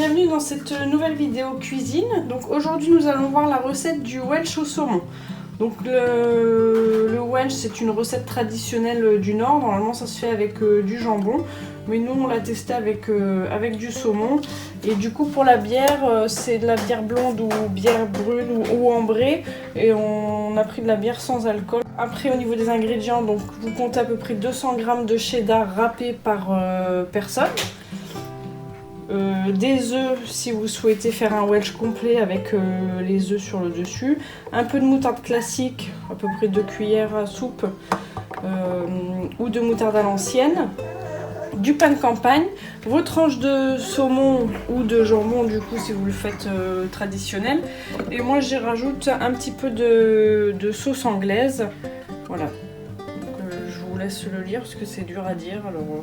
bienvenue dans cette nouvelle vidéo cuisine. Donc aujourd'hui nous allons voir la recette du Welsh au saumon. Donc le Welsh c'est une recette traditionnelle du Nord, normalement ça se fait avec du jambon. Mais nous on l'a testé avec du saumon. Et du coup pour la bière, c'est de la bière blonde ou bière brune ou ambrée. Et on a pris de la bière sans alcool. Après au niveau des ingrédients, donc vous comptez à peu près 200 g de cheddar râpé par personne. Des œufs si vous souhaitez faire un Welsh complet avec les œufs sur le dessus, un peu de moutarde classique, à peu près 2 cuillères à soupe ou de moutarde à l'ancienne, du pain de campagne, vos tranches de saumon ou de jambon du coup si vous le faites traditionnel, et moi j'y rajoute un petit peu de sauce anglaise, voilà. Donc, je vous laisse le lire parce que c'est dur à dire alors.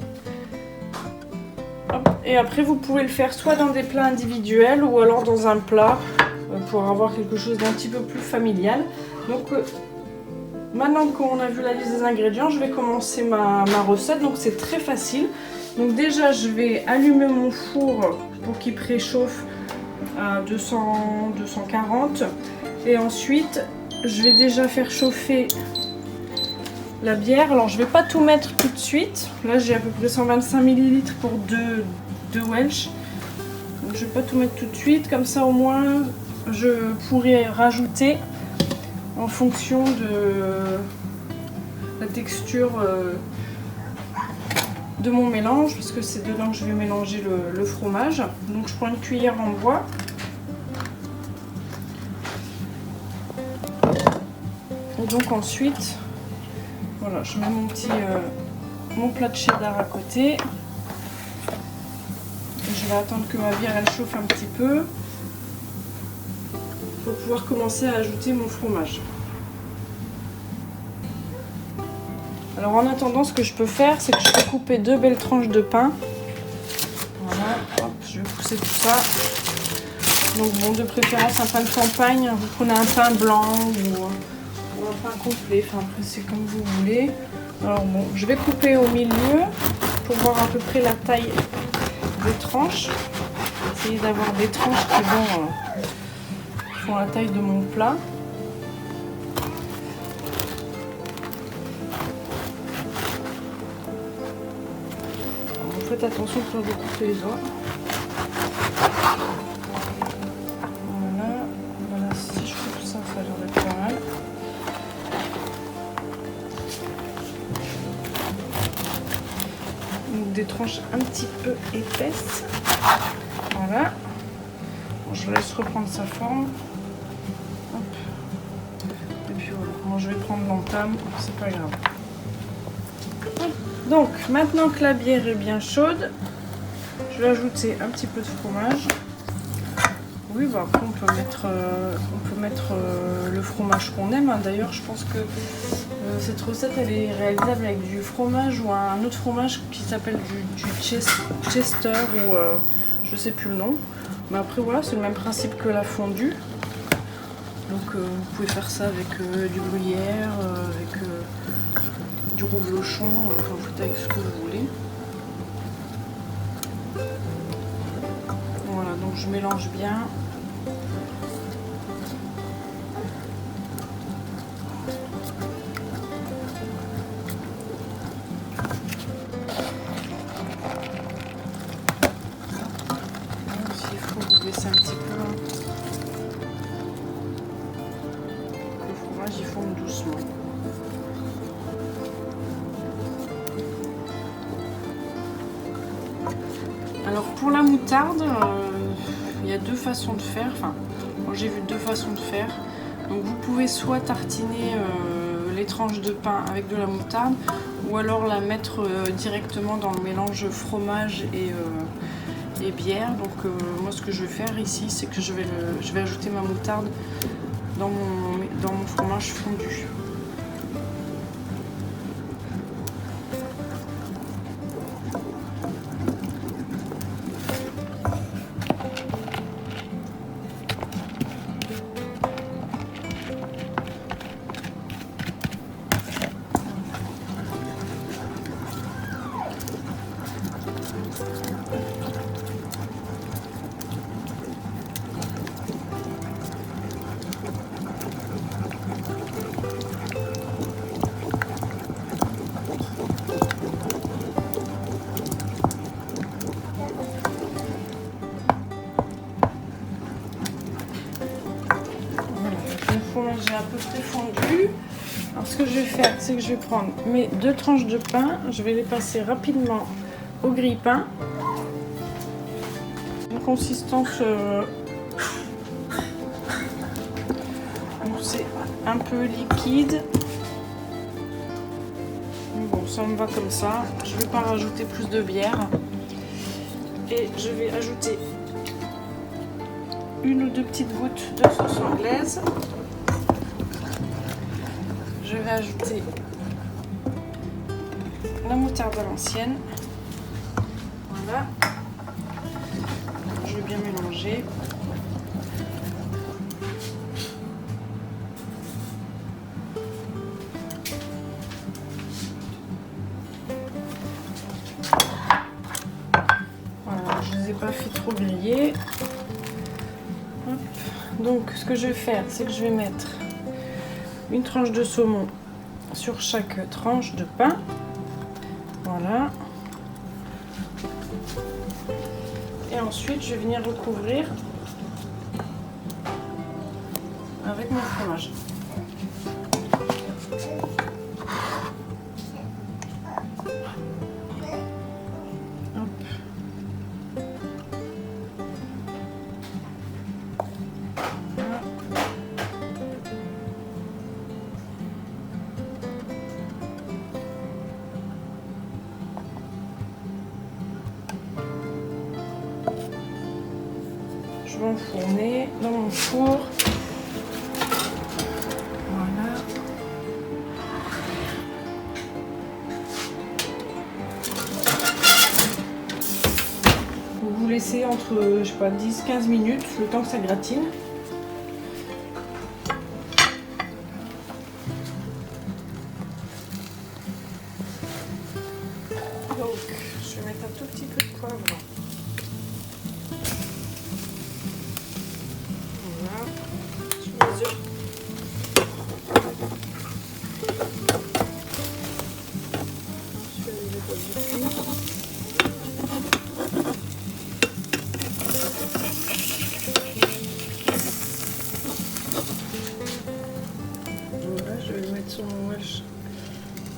Et après vous pouvez le faire soit dans des plats individuels ou alors dans un plat pour avoir quelque chose d'un petit peu plus familial. Donc maintenant qu'on a vu la liste des ingrédients, je vais commencer ma recette. Donc c'est très facile. Donc déjà je vais allumer mon four pour qu'il préchauffe à 240 et ensuite je vais déjà faire chauffer la bière. Alors je vais pas tout mettre tout de suite. Là j'ai à peu près 125 ml pour deux Welsh. Donc je vais pas tout mettre tout de suite. Comme ça au moins je pourrais rajouter en fonction de la texture de mon mélange. Parce que c'est dedans que je vais mélanger le fromage. Donc je prends une cuillère en bois. Et donc ensuite... Voilà, je mets mon plat de cheddar à côté. Je vais attendre que ma bière elle chauffe un petit peu pour pouvoir commencer à ajouter mon fromage. Alors en attendant, ce que je peux faire, c'est que je peux couper 2 belles tranches de pain. Voilà, hop, je vais pousser tout ça. Donc bon, de préférence un pain de campagne, vous prenez un pain blanc ou un pain complet, enfin après c'est comme vous voulez. Alors bon, je vais couper au milieu pour voir à peu près la taille des tranches. Essayer d'avoir des tranches qui font la taille de mon plat. Alors, vous faites attention pour découper les os. Voilà, si je coupe ça, ça devrait être pas mal. Des tranches un petit peu épaisses. Voilà. Bon, je laisse reprendre sa forme. Hop. Et puis voilà. Bon, je vais prendre l'entame, c'est pas grave. Donc maintenant que la bière est bien chaude, je vais ajouter un petit peu de fromage. Oui, bah après on peut mettre le fromage qu'on aime. D'ailleurs, je pense que cette recette elle est réalisable avec du fromage ou un autre fromage qui s'appelle du Chester ou je sais plus le nom. Mais après voilà, c'est le même principe que la fondue. Donc vous pouvez faire ça avec du gruyère, avec du reblochon, enfin vous faites avec ce que vous voulez. Voilà, donc je mélange bien. S'il faut, vous baissez un petit peu. Le fromage il fonde doucement. Alors pour la moutarde, il y a deux façons de faire. Enfin, moi j'ai vu deux façons de faire. Donc vous pouvez soit tartiner les tranches de pain avec de la moutarde, ou alors la mettre directement dans le mélange fromage et bière. Donc moi ce que je vais faire ici, c'est que je vais ajouter ma moutarde dans mon fromage fondu. j'ai à peu près fondu. Alors ce que je vais faire, c'est que je vais prendre mes 2 tranches de pain, je vais les passer rapidement au grille-pain. Une consistance, c'est un peu liquide. Bon, ça me va comme ça. Je ne vais pas rajouter plus de bière. Et je vais ajouter 1 ou 2 petites gouttes de sauce anglaise. Je vais ajouter la moutarde à l'ancienne. Voilà. Je vais bien mélanger. Voilà, je ne les ai pas fait trop griller. Hop. Donc ce que je vais faire, c'est que je vais mettre une tranche de saumon sur chaque tranche de pain. Voilà. Et ensuite, je vais venir recouvrir avec mon fromage. Hop. Voilà. Je vais enfourner dans mon four. Voilà. Vous laissez entre, je sais pas, 10-15 minutes, le temps que ça gratine. Donc, je vais mettre un tout petit peu de poivre. Voilà, sur les œufs. Sur les épaules du cuir. Voilà, je vais le mettre sur mon wash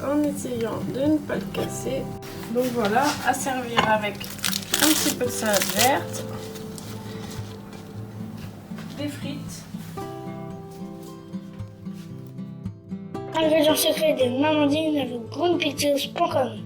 en essayant de ne pas le casser. Donc voilà, à servir avec un petit peu de salade verte, des frites. Ingrédients secrets de Mamandine avec grandepictures.com.